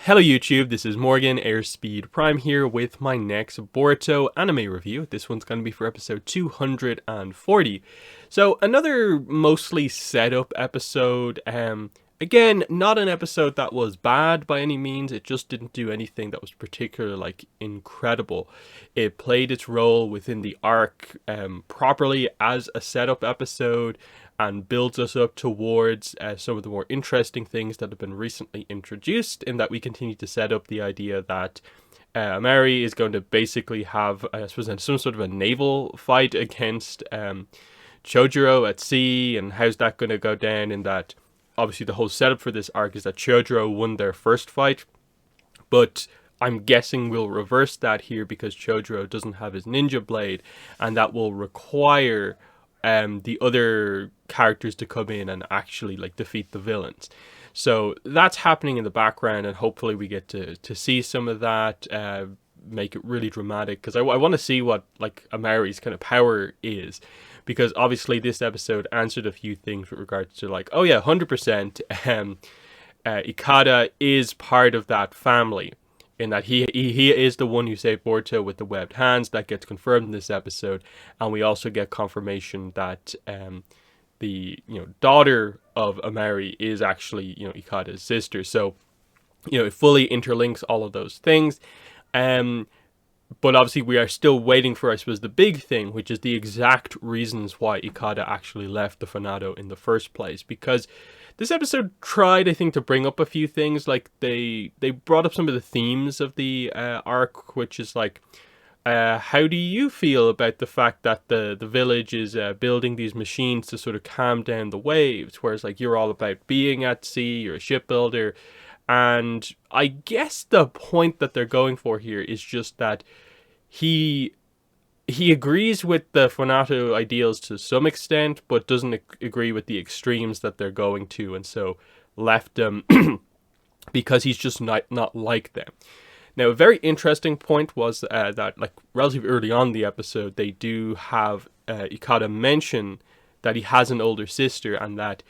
Hello YouTube, this is Morgan, Airspeed Prime here with my next Boruto anime review. This one's going to be for episode 240. So another mostly setup episode. Again, not an episode that was bad by any means, it just didn't do anything that was particularly incredible. It played its role within the arc properly as a setup episode and builds us up towards some of the more interesting things that have been recently introduced, in that we continue to set up the idea that Amari is going to basically have, I suppose, some sort of a naval fight against Chojuro at sea, and how's that going to go down, in that obviously the whole setup for this arc is that Chojuro won their first fight, but I'm guessing we'll reverse that here because Chojuro doesn't have his ninja blade, and that will require the other characters to come in and actually defeat the villains. So that's happening in the background, and hopefully we get to see some of that, make it really dramatic, because I want to see what Amari's kind of power is, because obviously this episode answered a few things with regards to oh yeah, 100% Ikada is part of that family, in that he is the one who saved Boruto with the webbed hands. That gets confirmed in this episode, and we also get confirmation that the daughter of Amari is actually Ikada's sister. So it fully interlinks all of those things. But obviously we are still waiting for, I suppose, the big thing, which is the exact reasons why Ikada actually left the Fanado in the first place. Because this episode tried, I think, to bring up a few things. They brought up some of the themes of the arc, which is how do you feel about the fact that the village is building these machines to sort of calm down the waves, whereas you're all about being at sea, you're a shipbuilder. And I guess the point that they're going for here is just that he agrees with the Fanato ideals to some extent, but doesn't agree with the extremes that they're going to, and so left them because he's just not like them. Now, a very interesting point was that relatively early on in the episode, they do have Ikada mention that he has an older sister, and that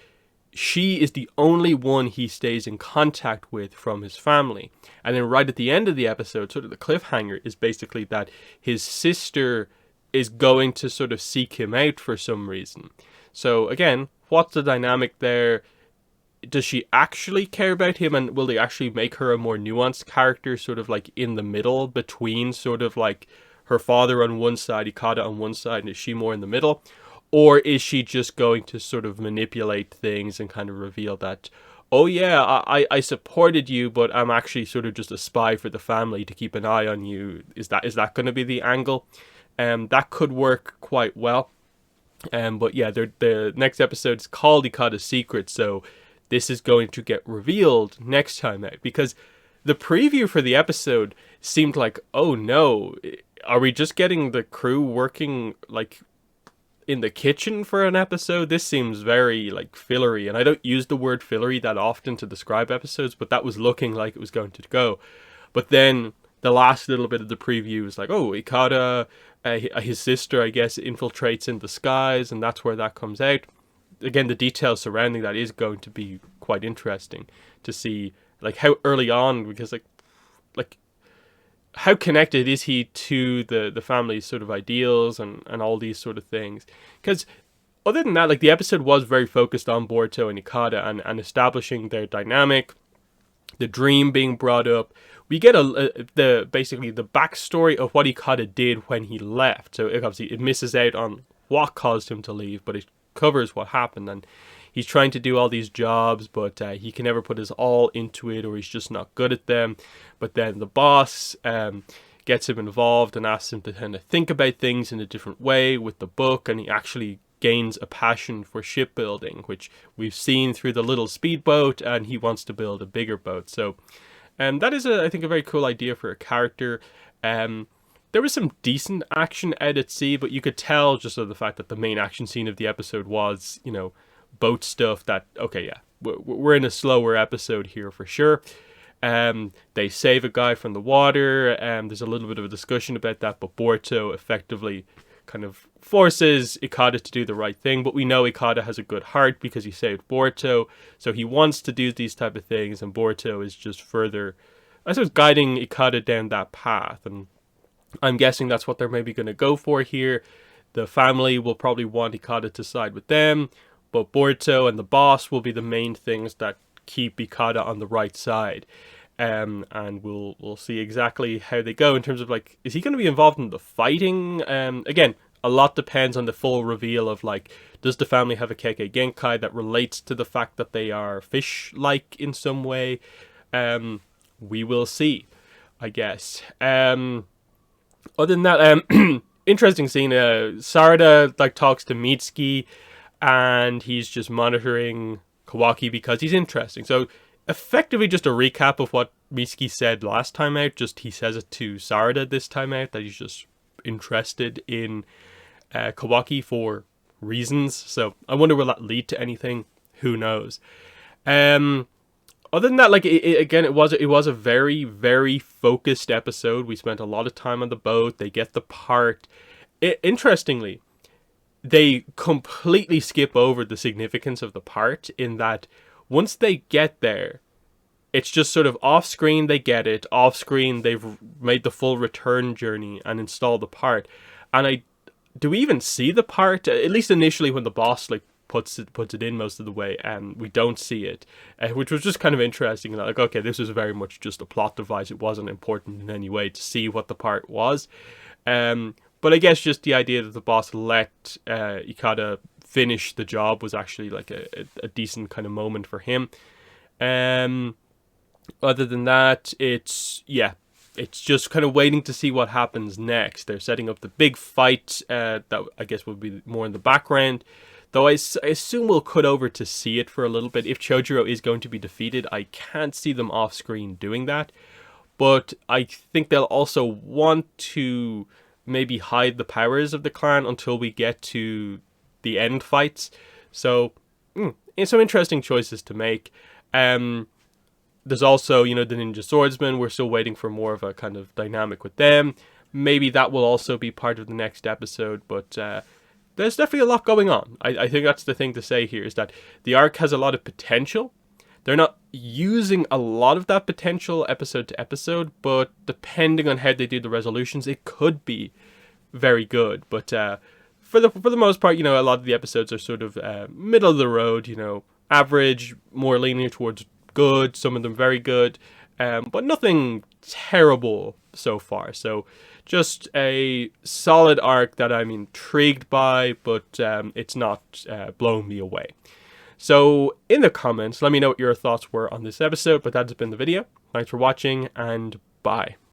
she is the only one he stays in contact with from his family. And then right at the end of the episode, sort of the cliffhanger is basically that his sister is going to sort of seek him out for some reason. So again, what's the dynamic there? Does she actually care about him, and will they actually make her a more nuanced character, sort of in the middle between sort of her father on one side, Ikada on one side, and is she more in the middle? Or is she just going to sort of manipulate things and kind of reveal that, oh yeah, I supported you, but I'm actually sort of just a spy for the family to keep an eye on you? Is that going to be the angle? That could work quite well. But yeah, the next episode is called Ikada's Secret, so this is going to get revealed next time out, because the preview for the episode seemed oh no, are we just getting the crew working in the kitchen for an episode? This seems very fillery, and I don't use the word fillery that often to describe episodes, but that was looking like it was going to go. But then the last little bit of the preview is oh, Ikada, his sister, I guess, infiltrates in disguise, and that's where that comes out. Again, the details surrounding that is going to be quite interesting to see how early on, because how connected is he to the family's sort of ideals and all these sort of things? Because other than that, the episode was very focused on Boruto and Ikada and establishing their dynamic, the dream being brought up. We get basically the backstory of what Ikada did when he left. So obviously it misses out on what caused him to leave, but it covers what happened, and he's trying to do all these jobs, but he can never put his all into it, or he's just not good at them. But then the boss gets him involved and asks him to kind of think about things in a different way with the book, and he actually gains a passion for shipbuilding, which we've seen through the little speedboat, and he wants to build a bigger boat. So that is, I think, a very cool idea for a character. There was some decent action out at sea, but you could tell just of the fact that the main action scene of the episode was, boat stuff, that, okay, yeah, we're in a slower episode here for sure. They save a guy from the water, there's a little bit of a discussion about that, but Boruto effectively kind of forces Ikada to do the right thing, but we know Ikada has a good heart because he saved Boruto, so he wants to do these type of things, and Boruto is just further I suppose, guiding Ikada down that path. And I'm guessing that's what they're maybe going to go for here. The family will probably want Ikada to side with them, but Boruto and the boss will be the main things that keep Ikada on the right side. And we'll see exactly how they go in terms of, like, is he going to be involved in the fighting? Again, a lot depends on the full reveal of, like, does the family have a Kekkei Genkai that relates to the fact that they are fish-like in some way? We will see, I guess. Other than that, interesting scene. Sarada, like, talks to Mitsuki, and he's just monitoring Kawaki because he's interesting. So effectively just a recap of what Mitsuki said last time out. Just he says it to Sarada this time out, that he's just interested in Kawaki for reasons. So I wonder, will that lead to anything? Who knows? Other than that, like, again, it was a very, very focused episode. We spent a lot of time on the boat. They get the part. Interestingly, they completely skip over the significance of the part, in that once they get there, it's just sort of off screen they get it, off screen they've made the full return journey and installed the part. And do we even see the part? At least initially when the boss, like, puts it in most of the way, and we don't see it, which was just kind of interesting. Like, okay, this was very much just a plot device. It wasn't important in any way to see what the part was. But I guess just the idea that the boss let Ikada finish the job was actually like a decent kind of moment for him. Other than that, it's just kind of waiting to see what happens next. They're setting up the big fight that I guess will be more in the background. Though I assume we'll cut over to see it for a little bit. If Chojuro is going to be defeated, I can't see them off screen doing that. But I think they'll also want to maybe hide the powers of the clan until we get to the end fights. So, some interesting choices to make. There's also, the Ninja Swordsman. We're still waiting for more of a kind of dynamic with them. Maybe that will also be part of the next episode, but there's definitely a lot going on. I think that's the thing to say here, is that the arc has a lot of potential. They're not using a lot of that potential episode to episode, but depending on how they do the resolutions, it could be very good. But for the most part, a lot of the episodes are sort of middle of the road, average, more leaning towards good, some of them very good, but nothing terrible so far. So just a solid arc that I'm intrigued by, but it's not blowing me away. So in the comments, let me know what your thoughts were on this episode, but that's been the video. Thanks for watching, and bye.